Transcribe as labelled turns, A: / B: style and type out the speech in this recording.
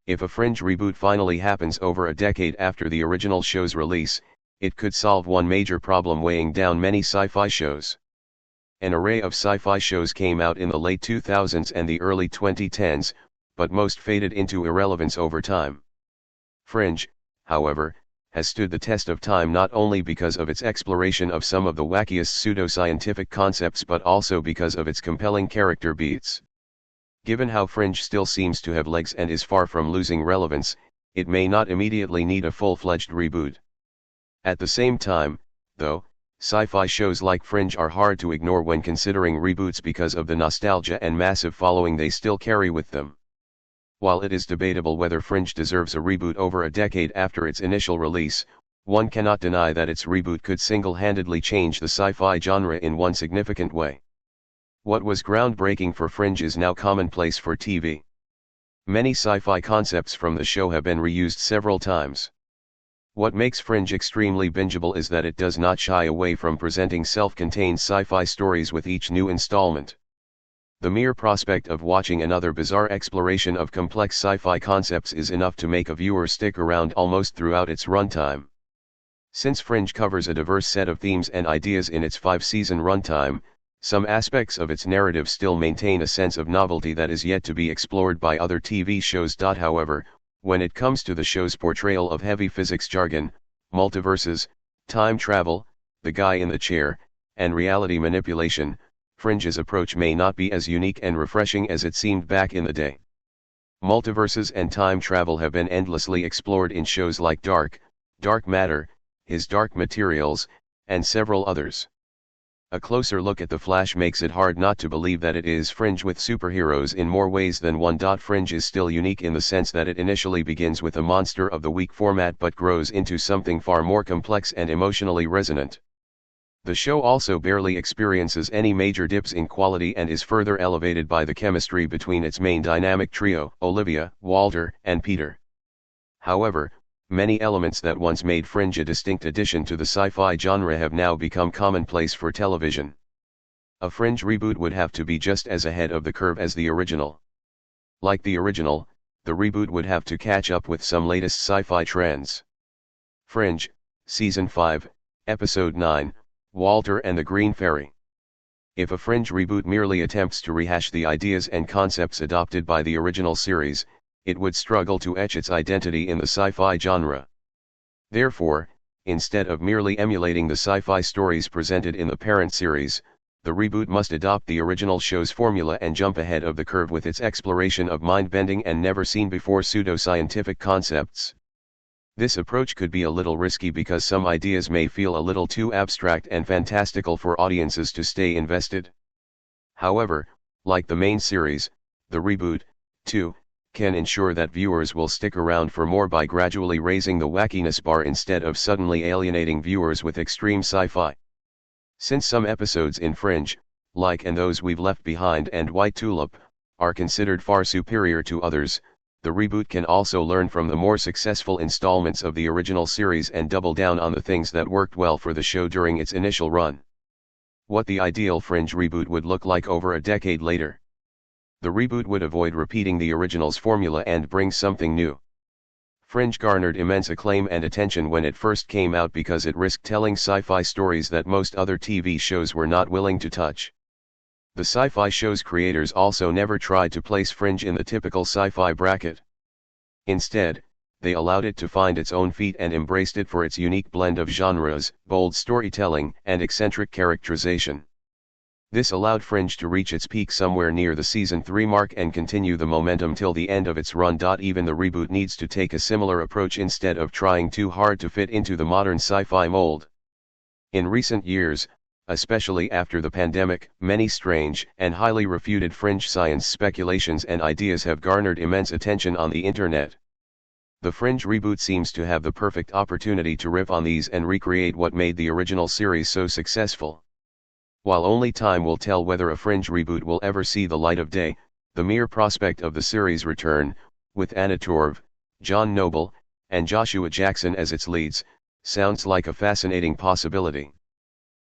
A: If a Fringe reboot finally happens over a decade after the original show's release, it could solve one major problem weighing down many sci-fi shows. An array of sci-fi shows came out in the late 2000s and the early 2010s, but most faded into irrelevance over time. Fringe, however, has stood the test of time not only because of its exploration of some of the wackiest pseudoscientific concepts but also because of its compelling character beats. Given how Fringe still seems to have legs and is far from losing relevance, it may not immediately need a full-fledged reboot. At the same time, though, sci-fi shows like Fringe are hard to ignore when considering reboots because of the nostalgia and massive following they still carry with them. While it is debatable whether Fringe deserves a reboot over a decade after its initial release, one cannot deny that its reboot could single-handedly change the sci-fi genre in one significant way. What was groundbreaking for Fringe is now commonplace for TV. Many sci-fi concepts from the show have been reused several times. What makes Fringe extremely bingeable is that it does not shy away from presenting self-contained sci-fi stories with each new installment. The mere prospect of watching another bizarre exploration of complex sci-fi concepts is enough to make a viewer stick around almost throughout its runtime. Since Fringe covers a diverse set of themes and ideas in its 5-season runtime, some aspects of its narrative still maintain a sense of novelty that is yet to be explored by other TV shows. However, when it comes to the show's portrayal of heavy physics jargon, multiverses, time travel, the guy in the chair, and reality manipulation, Fringe's approach may not be as unique and refreshing as it seemed back in the day. Multiverses and time travel have been endlessly explored in shows like Dark Matter, His Dark Materials, and several others. A closer look at The Flash makes it hard not to believe that it is Fringe with superheroes in more ways than one. Fringe is still unique in the sense that it initially begins with a monster of the week format but grows into something far more complex and emotionally resonant. The show also barely experiences any major dips in quality and is further elevated by the chemistry between its main dynamic trio, Olivia, Walter, and Peter. However, many elements that once made Fringe a distinct addition to the sci-fi genre have now become commonplace for television. A Fringe reboot would have to be just as ahead of the curve as the original. Like the original, the reboot would have to catch up with some latest sci-fi trends. Fringe, Season 5, Episode 9, Walter and the Green Fairy. If a Fringe reboot merely attempts to rehash the ideas and concepts adopted by the original series, it would struggle to etch its identity in the sci-fi genre. Therefore, instead of merely emulating the sci-fi stories presented in the parent series, the reboot must adopt the original show's formula and jump ahead of the curve with its exploration of mind-bending and never-seen-before pseudoscientific concepts. This approach could be a little risky because some ideas may feel a little too abstract and fantastical for audiences to stay invested. However, like the main series, the reboot, too, can ensure that viewers will stick around for more by gradually raising the wackiness bar instead of suddenly alienating viewers with extreme sci-fi. Since some episodes in Fringe, like And Those We've Left Behind and White Tulip, are considered far superior to others, the reboot can also learn from the more successful installments of the original series and double down on the things that worked well for the show during its initial run. What the ideal Fringe reboot would look like over a decade later. The reboot would avoid repeating the original's formula and bring something new. Fringe garnered immense acclaim and attention when it first came out because it risked telling sci-fi stories that most other TV shows were not willing to touch. The sci-fi show's creators also never tried to place Fringe in the typical sci-fi bracket. Instead, they allowed it to find its own feet and embraced it for its unique blend of genres, bold storytelling, and eccentric characterization. This allowed Fringe to reach its peak somewhere near the Season 3 mark and continue the momentum till the end of its run. Even the reboot needs to take a similar approach instead of trying too hard to fit into the modern sci-fi mold. In recent years, especially after the pandemic, many strange and highly refuted Fringe science speculations and ideas have garnered immense attention on the internet. The Fringe reboot seems to have the perfect opportunity to riff on these and recreate what made the original series so successful. While only time will tell whether a Fringe reboot will ever see the light of day, the mere prospect of the series' return, with Anna Torv, John Noble, and Joshua Jackson as its leads, sounds like a fascinating possibility.